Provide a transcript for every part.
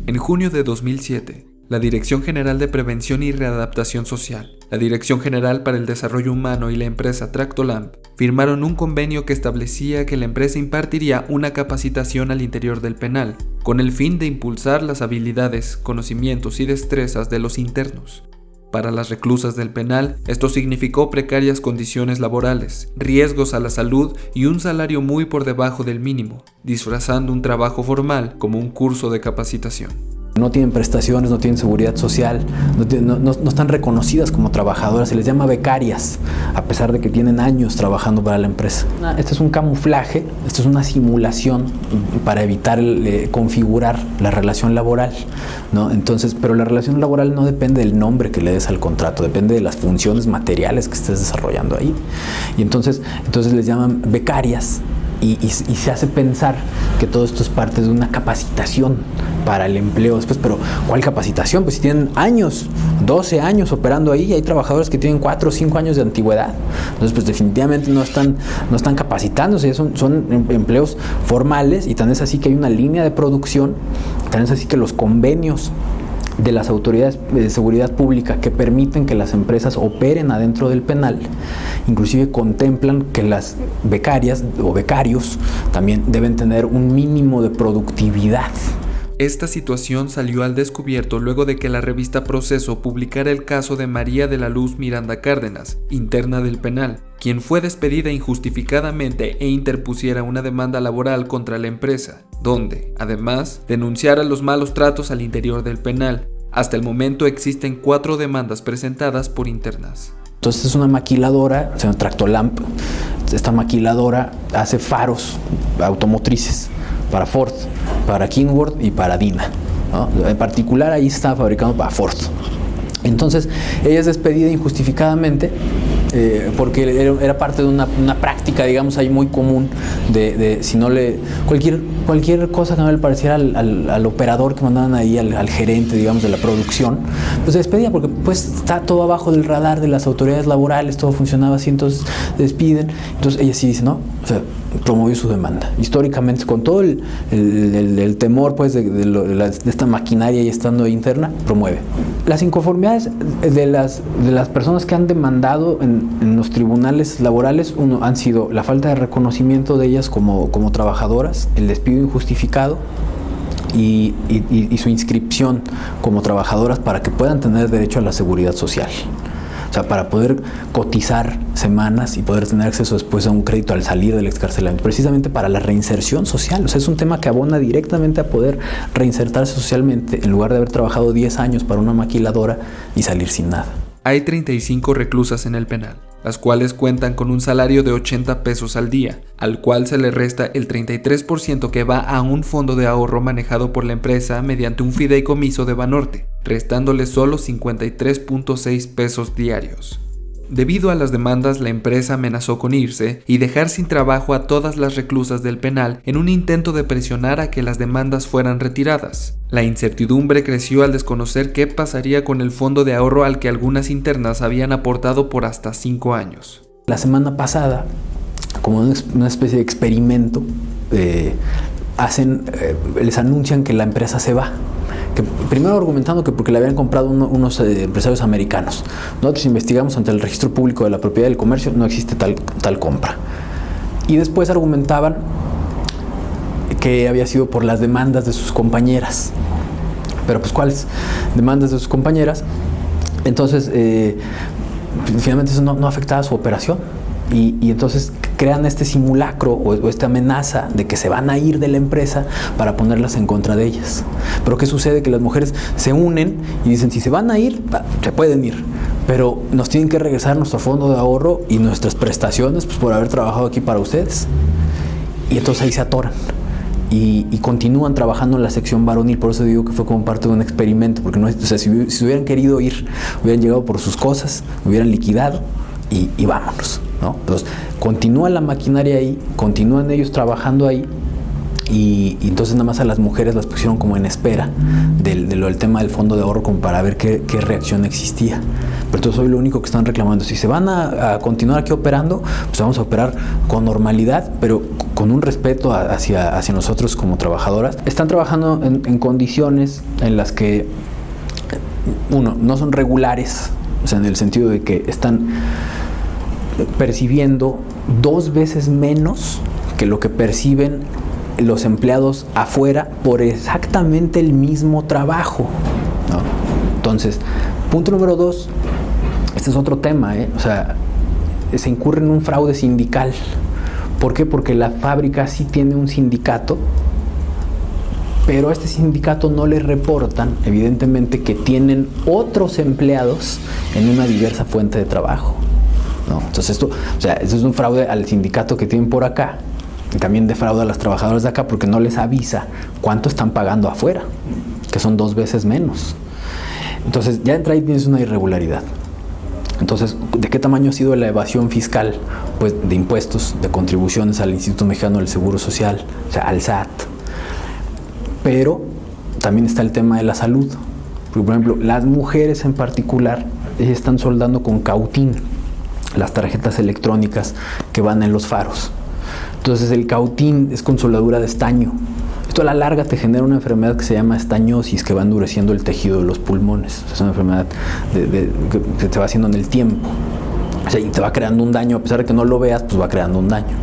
En junio de 2007, la Dirección General de Prevención y Readaptación Social, la Dirección General para el Desarrollo Humano y la empresa Tractolamp firmaron un convenio que establecía que la empresa impartiría una capacitación al interior del penal, con el fin de impulsar las habilidades, conocimientos y destrezas de los internos. Para las reclusas del penal, esto significó precarias condiciones laborales, riesgos a la salud y un salario muy por debajo del mínimo, disfrazando un trabajo formal como un curso de capacitación. No tienen prestaciones, no tienen seguridad social, no están reconocidas como trabajadoras, se les llama becarias, a pesar de que tienen años trabajando para la empresa. Este es un camuflaje, esto es una simulación para evitar configurar la relación laboral, ¿no? Entonces, pero la relación laboral no depende del nombre que le des al contrato, depende de las funciones materiales que estés desarrollando ahí. Y entonces les llaman becarias. Y se hace pensar que todo esto es parte de una capacitación para el empleo después, pero ¿cuál capacitación? Pues si tienen años, 12 años operando ahí, hay trabajadores que tienen 4 o 5 años de antigüedad, entonces pues definitivamente no están capacitándose, son empleos formales, y tan es así que hay una línea de producción, tan es así que los convenios de las autoridades de seguridad pública que permiten que las empresas operen adentro del penal, inclusive contemplan que las becarias o becarios también deben tener un mínimo de productividad. Esta situación salió al descubierto luego de que la revista Proceso publicara el caso de María de la Luz Miranda Cárdenas, interna del penal, quien fue despedida injustificadamente e interpusiera una demanda laboral contra la empresa, donde, además, denunciara los malos tratos al interior del penal. Hasta el momento existen 4 demandas presentadas por internas. Entonces es una maquiladora, se llama Tractolamp. Esta maquiladora hace faros automotrices para Ford, para Kenworth y para Dina, ¿no? En particular ahí está fabricando para Ford. Entonces ella es despedida injustificadamente porque era parte de una práctica, digamos, ahí muy común de si no le cualquier cosa que no le pareciera al operador que mandaban ahí, al gerente, digamos, de la producción, pues se despedía porque pues está todo abajo del radar de las autoridades laborales, todo funcionaba así, entonces despiden. Entonces ella sí dice, no, o sea, promovió su demanda históricamente con todo el temor pues de esta maquinaria y estando ahí interna, promueve. Las inconformidades de las personas que han demandado en los tribunales laborales, han sido la falta de reconocimiento de ellas como trabajadoras, el despido injustificado y su inscripción como trabajadoras para que puedan tener derecho a la seguridad social. O sea, para poder cotizar semanas y poder tener acceso después a un crédito al salir del excarcelamiento, precisamente para la reinserción social. O sea, es un tema que abona directamente a poder reinsertarse socialmente en lugar de haber trabajado 10 años para una maquiladora y salir sin nada. Hay 35 reclusas en el penal, las cuales cuentan con un salario de 80 pesos al día, al cual se le resta el 33% que va a un fondo de ahorro manejado por la empresa mediante un fideicomiso de Banorte, restándole solo 53.6 pesos diarios. Debido a las demandas, la empresa amenazó con irse y dejar sin trabajo a todas las reclusas del penal en un intento de presionar a que las demandas fueran retiradas. La incertidumbre creció al desconocer qué pasaría con el fondo de ahorro al que algunas internas habían aportado por hasta 5 años. La semana pasada, como una especie de experimento, les anuncian que la empresa se va. Que primero argumentando que porque le habían comprado unos empresarios americanos. Nosotros investigamos ante el Registro Público de la Propiedad del Comercio, no existe tal compra. Y después argumentaban que había sido por las demandas de sus compañeras. Pero pues, ¿cuáles demandas de sus compañeras? Entonces, finalmente eso no afectaba a su operación. Y entonces crean este simulacro o esta amenaza de que se van a ir de la empresa para ponerlas en contra de ellas. Pero ¿qué sucede? Que las mujeres se unen y dicen, si se van a ir, se pueden ir, pero nos tienen que regresar nuestro fondo de ahorro y nuestras prestaciones pues, por haber trabajado aquí para ustedes. Y entonces ahí se atoran. Y continúan trabajando en la sección varonil. Por eso digo que fue como parte de un experimento, porque no, o sea, si hubieran querido ir, hubieran llegado por sus cosas, hubieran liquidado y vámonos, ¿no? Entonces continúa la maquinaria ahí, continúan ellos trabajando ahí y entonces nada más a las mujeres las pusieron como en espera del tema del fondo de ahorro como para ver qué reacción existía. Pero Entonces hoy lo único que están reclamando, si se van a continuar aquí operando, pues vamos a operar con normalidad, pero con un respeto hacia nosotros como trabajadoras. Están trabajando en condiciones en las que, uno, no son regulares, o sea, en el sentido de que están percibiendo 2 veces menos que lo que perciben los empleados afuera por exactamente el mismo trabajo, ¿no? Entonces, punto número 2, este es otro tema, o sea, se incurre en un fraude sindical. ¿Por qué? Porque la fábrica sí tiene un sindicato, pero a este sindicato no le reportan, evidentemente, que tienen otros empleados en una diversa fuente de trabajo, ¿no? Entonces esto es un fraude al sindicato que tienen por acá, y también defrauda a las trabajadoras de acá porque no les avisa cuánto están pagando afuera, que son 2 veces menos. Entonces ya entra ahí tienes una irregularidad. Entonces, ¿de qué tamaño ha sido la evasión fiscal? Pues de impuestos, de contribuciones al Instituto Mexicano del Seguro Social, o sea, al SAT. Pero también está el tema de la salud. Porque, por ejemplo, las mujeres en particular, ellas están soldando con cautín las tarjetas electrónicas que van en los faros. Entonces el cautín es con soldadura de estaño. Esto a la larga te genera una enfermedad que se llama estañosis, que va endureciendo el tejido de los pulmones. Es una enfermedad que se va haciendo en el tiempo. O sea, y te va creando un daño, a pesar de que no lo veas, pues va creando un daño.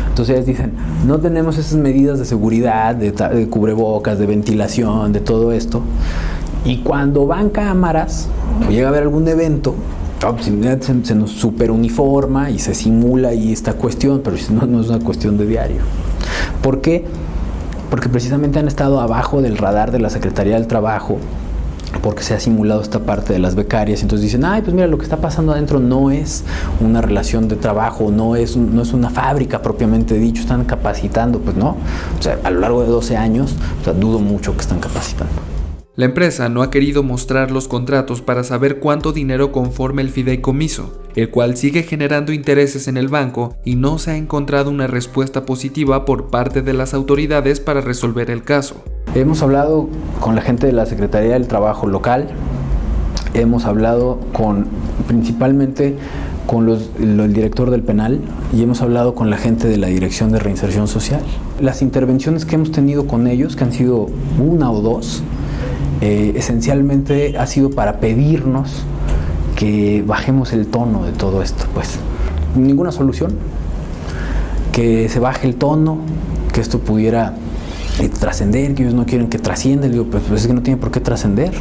Entonces ellos dicen, no tenemos esas medidas de seguridad, de cubrebocas, de ventilación, de todo esto. Y cuando van cámaras, o llega a haber algún evento, pues se nos superuniforma y se simula ahí esta cuestión, pero no es una cuestión de diario. ¿Por qué? Porque precisamente han estado abajo del radar de la Secretaría del Trabajo, porque se ha simulado esta parte de las becarias. Entonces dicen, ay, pues mira, lo que está pasando adentro no es una relación de trabajo, no es una fábrica propiamente dicho, están capacitando. Pues no, o sea, a lo largo de 12 años, o sea, dudo mucho que están capacitando. La empresa no ha querido mostrar los contratos para saber cuánto dinero conforma el fideicomiso, el cual sigue generando intereses en el banco y no se ha encontrado una respuesta positiva por parte de las autoridades para resolver el caso. Hemos hablado con la gente de la Secretaría del Trabajo local, hemos hablado principalmente con el director del penal y hemos hablado con la gente de la Dirección de Reinserción Social. Las intervenciones que hemos tenido con ellos, que han sido 1 o 2, esencialmente ha sido para pedirnos que bajemos el tono de todo esto. Pues ninguna solución, que se baje el tono, que esto pudiera trascender, que ellos no quieren que trascienda. Digo, pues es que no tiene por qué trascender.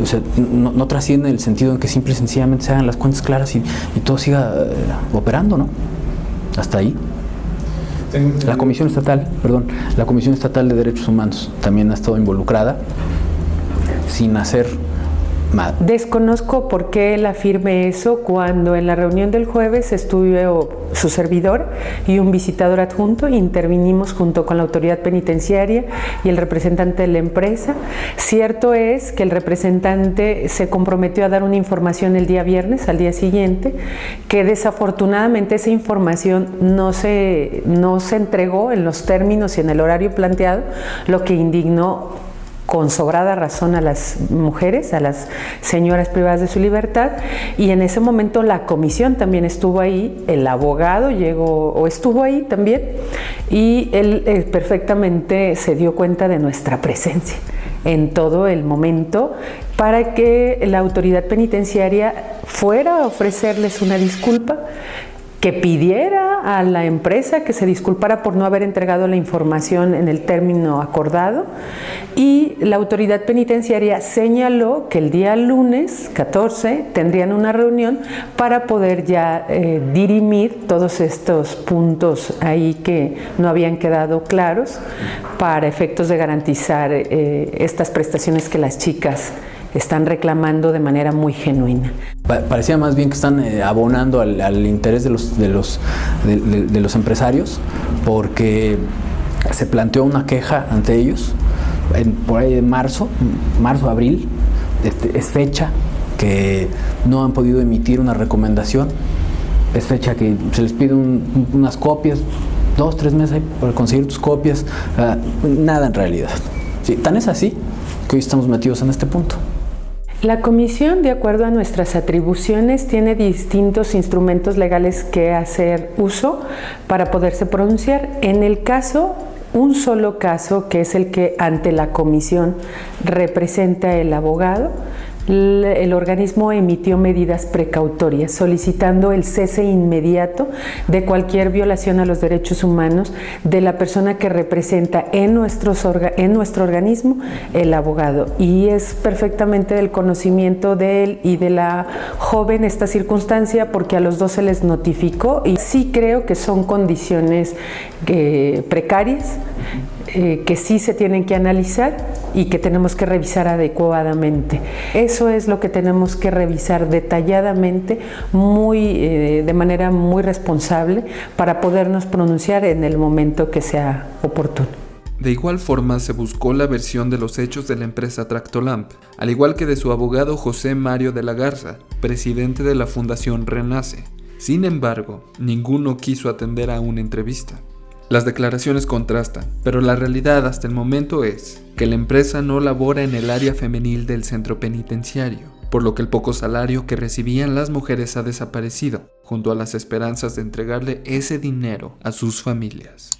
O sea, no trasciende en el sentido en que simple y sencillamente se hagan las cuentas claras y todo siga operando, ¿no? Hasta ahí. La Comisión Estatal de Derechos Humanos también ha estado involucrada sin hacer nada. Desconozco por qué él afirme eso cuando en la reunión del jueves estuvo su servidor y un visitador adjunto, intervinimos junto con la autoridad penitenciaria y el representante de la empresa. Cierto es que el representante se comprometió a dar una información el día viernes, al día siguiente, que desafortunadamente esa información no se entregó en los términos y en el horario planteado, lo que indignó con sobrada razón a las mujeres, a las señoras privadas de su libertad, y en ese momento la comisión también estuvo ahí, el abogado estuvo ahí también, y él perfectamente se dio cuenta de nuestra presencia en todo el momento para que la autoridad penitenciaria fuera a ofrecerles una disculpa, que pidiera a la empresa que se disculpara por no haber entregado la información en el término acordado, y la autoridad penitenciaria señaló que el día lunes 14 tendrían una reunión para poder ya dirimir todos estos puntos ahí que no habían quedado claros para efectos de garantizar estas prestaciones que las chicas están reclamando de manera muy genuina. Parecía más bien que están abonando al interés de los empresarios, porque se planteó una queja ante ellos por ahí de marzo, abril, es fecha que no han podido emitir una recomendación, es fecha que se les pide unas copias, 2-3 meses para conseguir tus copias, nada en realidad. Sí, tan es así que hoy estamos metidos en este punto. La comisión, de acuerdo a nuestras atribuciones, tiene distintos instrumentos legales que hacer uso para poderse pronunciar. En el caso, un solo caso, que es el que ante la comisión representa el abogado, el organismo emitió medidas precautorias solicitando el cese inmediato de cualquier violación a los derechos humanos de la persona que representa en nuestro organismo el abogado. Y es perfectamente del conocimiento de él y de la joven esta circunstancia, porque a los dos se les notificó, y sí creo que son condiciones precarias, que sí se tienen que analizar y que tenemos que revisar adecuadamente. Eso es lo que tenemos que revisar detalladamente, de manera muy responsable, para podernos pronunciar en el momento que sea oportuno. De igual forma, se buscó la versión de los hechos de la empresa Tractolamp, al igual que de su abogado José Mario de la Garza, presidente de la Fundación Renace. Sin embargo, ninguno quiso atender a una entrevista. Las declaraciones contrastan, pero la realidad hasta el momento es que la empresa no labora en el área femenil del centro penitenciario, por lo que el poco salario que recibían las mujeres ha desaparecido, junto a las esperanzas de entregarle ese dinero a sus familias.